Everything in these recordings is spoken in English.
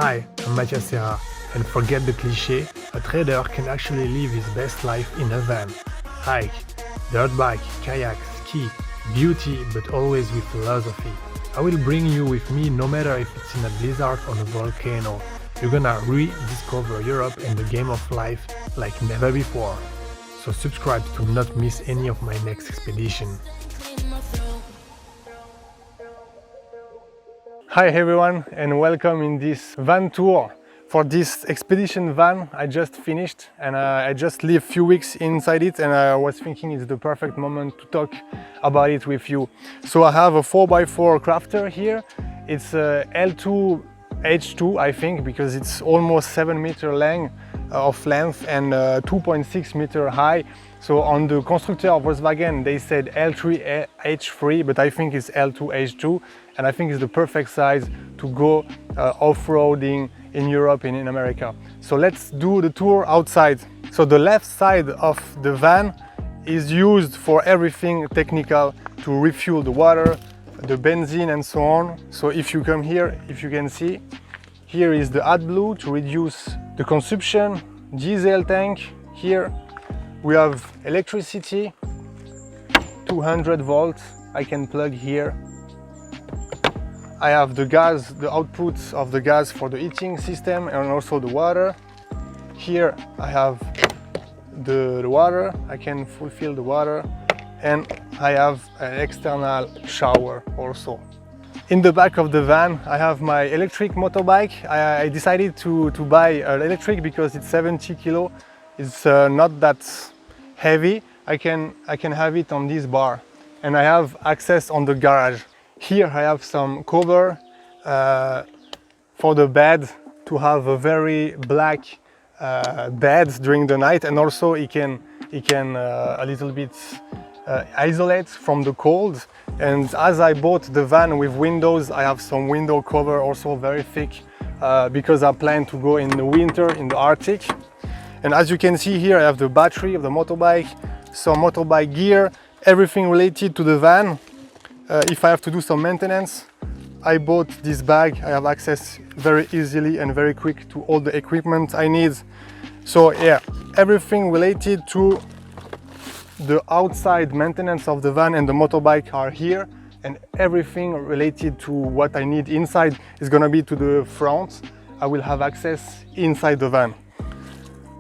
Hi, I'm Mathias Serra, and forget the cliché, a trader can actually live his best life in a van. Hike, dirt bike, kayak, ski, beauty, but always with philosophy. I will bring you with me no matter if it's in a blizzard or a volcano. You're gonna rediscover Europe and the game of life like never before. So subscribe to not miss any of my next expedition. Hi everyone and welcome in this van tour. For this expedition van I just finished and I just lived a few weeks inside it, and I was thinking it's the perfect moment to talk about it with you. So I have a 4x4 crafter here. It's a L2H2 I think, because it's almost 7 meter of length and 2.6 meter high. So on the constructor of Volkswagen they said L3H3, but I think it's L2H2, and I think it's the perfect size to go off-roading in Europe and in America. So let's do the tour outside. So the left side of the van is used for everything technical, to refuel the water, the benzene and so on. So if you come here, if you can see, here is the AdBlue to reduce the consumption, diesel tank. Here we have electricity, 200 volts, I can plug here. I have the gas, the outputs of the gas for the heating system and also the water. Here I have the water, I can fulfill the water, and I have an external shower also. In the back of the van I have my electric motorbike. I decided to buy an electric because it's 70 kilo. It's not that heavy. I can have it on this bar, and I have access on the garage. Here I have some cover for the bed, to have a very black bed during the night, and also it can a little bit isolate from the cold. And as I bought the van with windows, I have some window cover also very thick, because I plan to go in the winter in the Arctic. And as you can see here, I have the battery of the motorbike, some motorbike gear, everything related to the van. If I have to do some maintenance, I bought this bag. I have access very easily and very quick to all the equipment I need. So yeah, everything related to the outside maintenance of the van and the motorbike are here, and everything related to what I need inside is gonna be to the front. I will have access inside the van.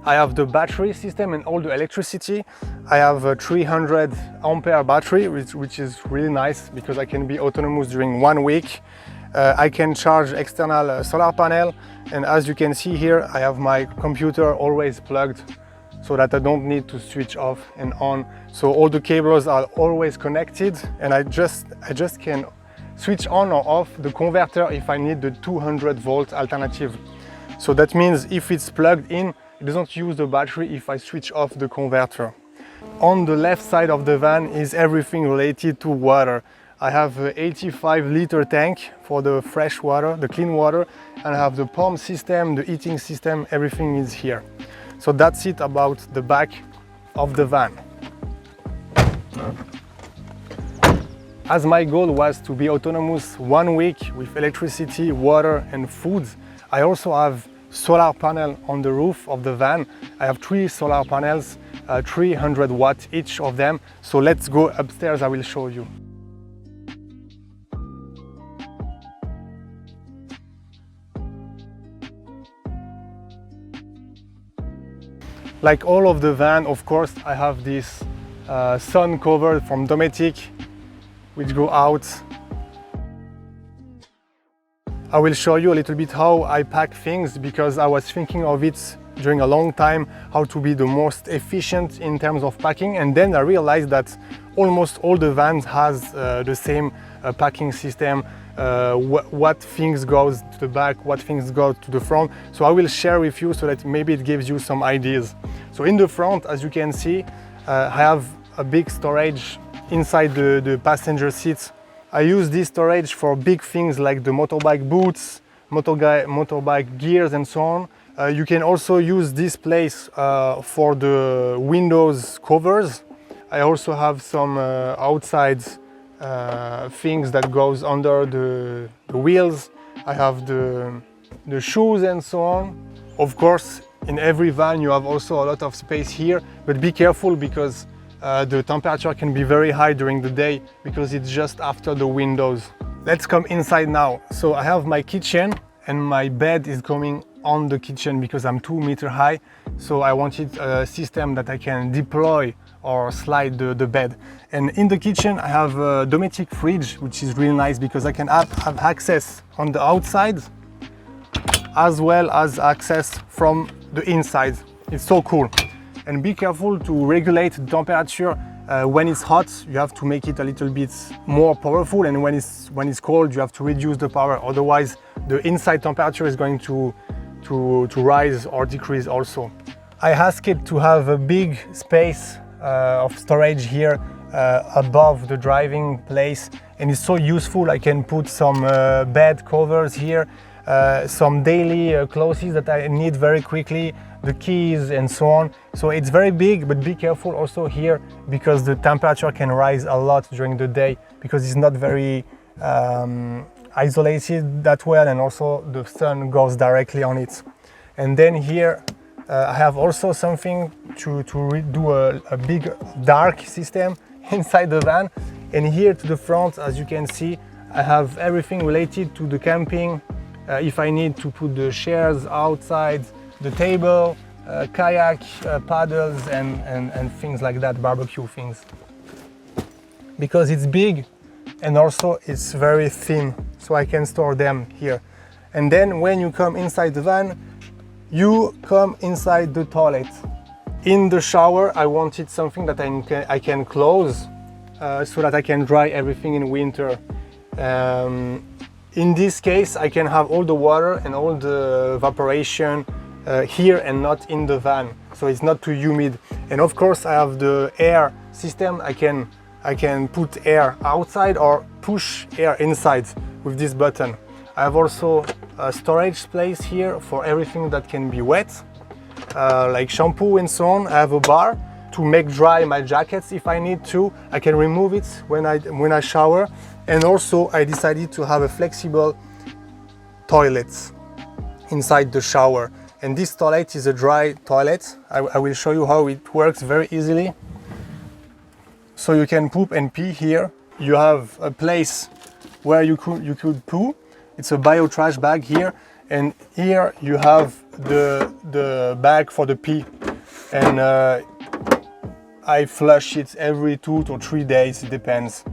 I have the battery system and all the electricity. I have a 300 ampere battery, which is really nice because I can be autonomous during 1 week. I can charge external solar panel, and as you can see here, I have my computer always plugged so that I don't need to switch off and on. So all the cables are always connected, and I just can switch on or off the converter if I need the 200 volt alternative. So that means if it's plugged in, it doesn't use the battery if I switch off the converter. On the left side of the van is everything related to water. I have an 85-liter tank for the fresh water, the clean water, and I have the pump system, the heating system, everything is here. So that's it about the back of the van. As my goal was to be autonomous 1 week with electricity, water and food, I also have solar panel on the roof of the van. I have 3 solar panels, 300 watts each of them. So let's go upstairs, I will show you. Like all of the van, of course, I have this sun cover from Dometic, which go out. I will show you a little bit how I pack things, because I was thinking of it during a long time, how to be the most efficient in terms of packing, and then I realized that almost all the vans has the same packing system, what things goes to the back, what things go to the front. So I will share with you so that maybe it gives you some ideas. So in the front, as you can see, I have a big storage inside the passenger seats. I use this storage for big things like the motorbike boots, motorbike gears and so on. You can also use this place for the windows covers. I also have some outside things that goes under the wheels. I have the the shoes and so on. Of course, in every van you have also a lot of space here, but be careful because the temperature can be very high during the day because it's just after the windows. Let's come inside now. So I have my kitchen and my bed is going on the kitchen because I'm 2 meters high. So I wanted a system that I can deploy or slide the bed. And in the kitchen I have a domestic fridge, which is really nice because I can have access on the outside as well as access from the inside. It's so cool. And be careful to regulate the temperature. When it's hot, you have to make it a little bit more powerful, and when it's cold, you have to reduce the power. Otherwise, the inside temperature is going to rise or decrease also. I asked it to have a big space of storage here above the driving place, and it's so useful. I can put some bed covers here, some daily clothes that I need very quickly, the keys and so on. So it's very big, but be careful also here because the temperature can rise a lot during the day because it's not very isolated that well, and also the sun goes directly on it. And then here I have also something to do a big dark system inside the van. And here to the front, as you can see, I have everything related to the camping. If I need to put the chairs outside, the table, kayak, paddles and things like that, barbecue things. Because it's big and also it's very thin, so I can store them here. And then when you come inside the van, you come inside the toilet. In the shower, I wanted something that I can close so that I can dry everything in winter. In this case, I can have all the water and all the evaporation here and not in the van, so it's not too humid. And of course, I have the air system. I can put air outside or push air inside with this button. I have also a storage place here for everything that can be wet, like shampoo and so on. I have a bar to make dry my jackets if I need to. I can remove it when I shower. And also I decided to have a flexible toilet inside the shower. And this toilet is a dry toilet. I will show you how it works very easily. So you can poop and pee here. You have a place where you could poo. It's a bio trash bag here. And here you have the bag for the pee. And I flush it every 2 to 3 days, it depends.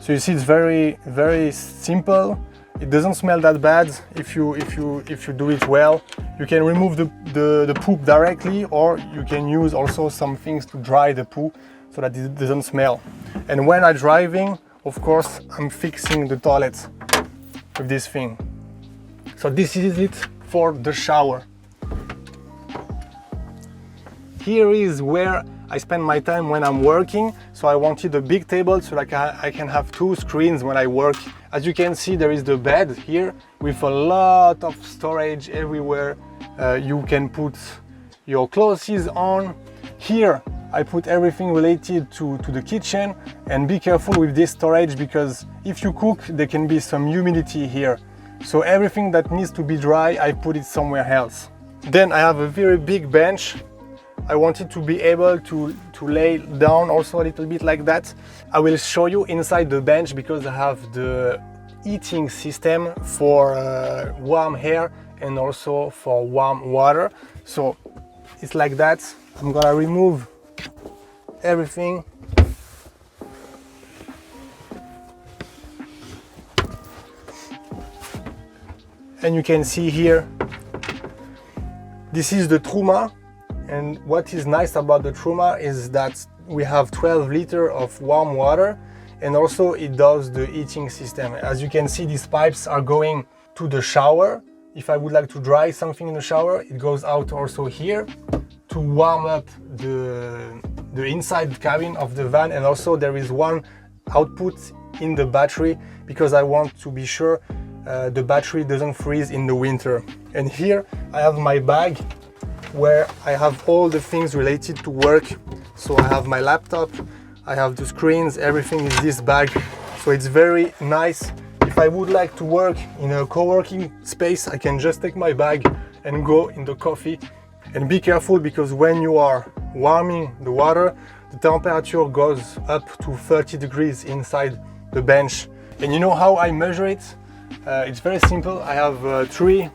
So you see, it's very, very simple. It doesn't smell that bad if you do it well. You can remove the poop directly, or you can use also some things to dry the poo so that it doesn't smell. And when I'm driving, of course, I'm fixing the toilet with this thing. So this is it for the shower. Here is where I spend my time when I'm working. So I wanted a big table so that I can have 2 screens when I work. As you can see, there is the bed here with a lot of storage everywhere. You can put your clothes on. Here I put everything related to the kitchen, and be careful with this storage because if you cook, there can be some humidity here. So everything that needs to be dry, I put it somewhere else. Then I have a very big bench. I wanted to be able to lay down also a little bit like that. I will show you inside the bench because I have the heating system for warm air and also for warm water. So it's like that. I'm gonna remove everything. And you can see here, this is the Truma. And what is nice about the Truma is that we have 12 liters of warm water, and also it does the heating system. As you can see, these pipes are going to the shower. If I would like to dry something in the shower, it goes out also here to warm up the inside cabin of the van. And also there is one output in the battery because I want to be sure the battery doesn't freeze in the winter. And here I have my bag where I have all the things related to work. So I have my laptop, I have the screens, everything is this bag. So it's very nice if I would like to work in a co-working space, I can just take my bag and go in the coffee. And be careful, because when you are warming the water, the temperature goes up to 30 degrees inside the bench. And you know how I measure it? It's very simple. I have 3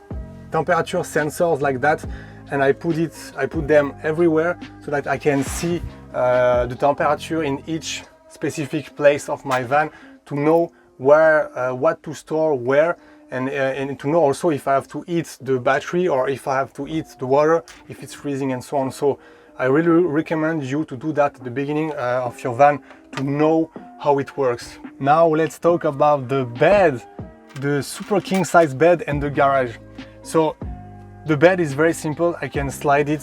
temperature sensors like that, and I put them everywhere so that I can see the temperature in each specific place of my van, to know where what to store where, and to know also if I have to heat the battery or if I have to heat the water if it's freezing, and so on. So I really recommend you to do that at the beginning of your van, to know how it works. Now let's talk about the bed, the super king size bed and the garage. So the bed is very simple. I can slide it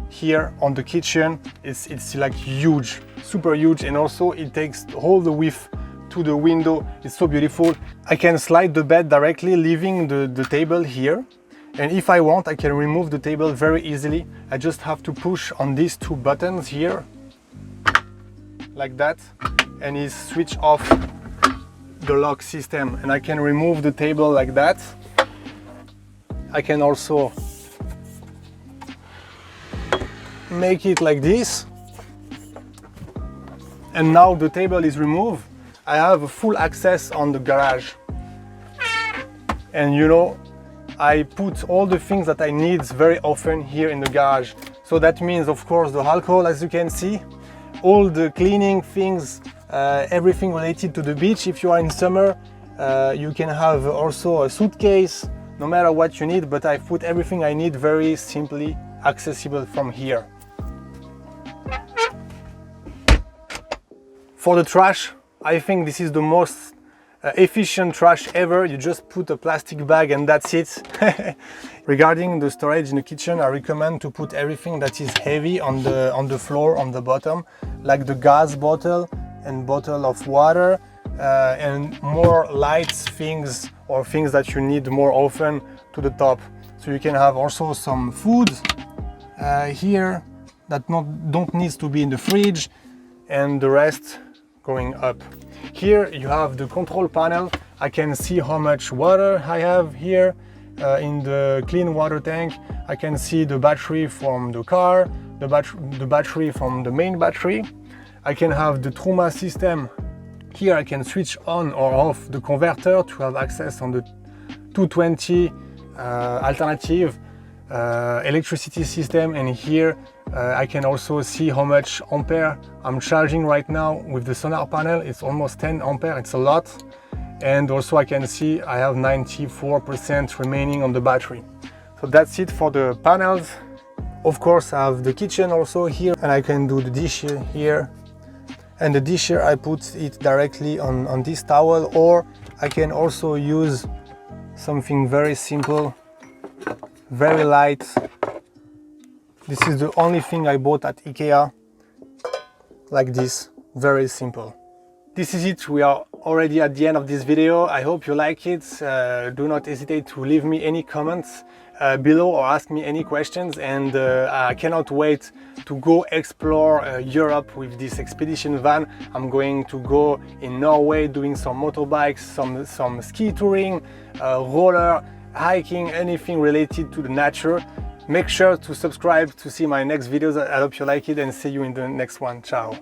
here on the kitchen. It's like huge, super huge, and also it takes all the width to the window. It's so beautiful. I can slide the bed directly, leaving the table here. And if I want, I can remove the table very easily. I just have to push on these 2 buttons here, like that, and it switch off the lock system. And I can remove the table like that. I can also make it like this. And now the table is removed. I have full access on the garage. And you know, I put all the things that I need very often here in the garage. So that means, of course, the alcohol, as you can see, all the cleaning things, everything related to the beach. If you are in summer, you can have also a suitcase, no matter what you need, but I put everything I need very simply accessible from here. For the trash, I think this is the most efficient trash ever. You just put a plastic bag and that's it. Regarding the storage in the kitchen, I recommend to put everything that is heavy on the floor, on the bottom, like the gas bottle and bottle of water, and more light things or things that you need more often to the top. So you can have also some food here that don't need to be in the fridge, and the rest going up. Here you have the control panel. I can see how much water I have here in the clean water tank. I can see the battery from the car, the battery from the main battery. I can have the trauma system. Here I can switch on or off the converter to have access on the 220 alternative electricity system, and here I can also see how much ampere I'm charging right now with the solar panel. It's almost 10 ampere, it's a lot. And also I can see I have 94% remaining on the battery. So that's it for the panels. Of course I have the kitchen also here, and I can do the dish here. And the dish here I put it directly on this towel, or I can also use something very simple, very light. This is the only thing I bought at IKEA, like this, very simple. This is it. We are already at the end of this video. I hope you like it. Do not hesitate to leave me any comments below or ask me any questions, and I cannot wait to go explore Europe with this expedition van. I'm going to go in Norway doing some motorbikes, some ski touring, roller, hiking, anything related to the nature. Make sure to subscribe to see my next videos. I hope you like it, and see you in the next one. Ciao.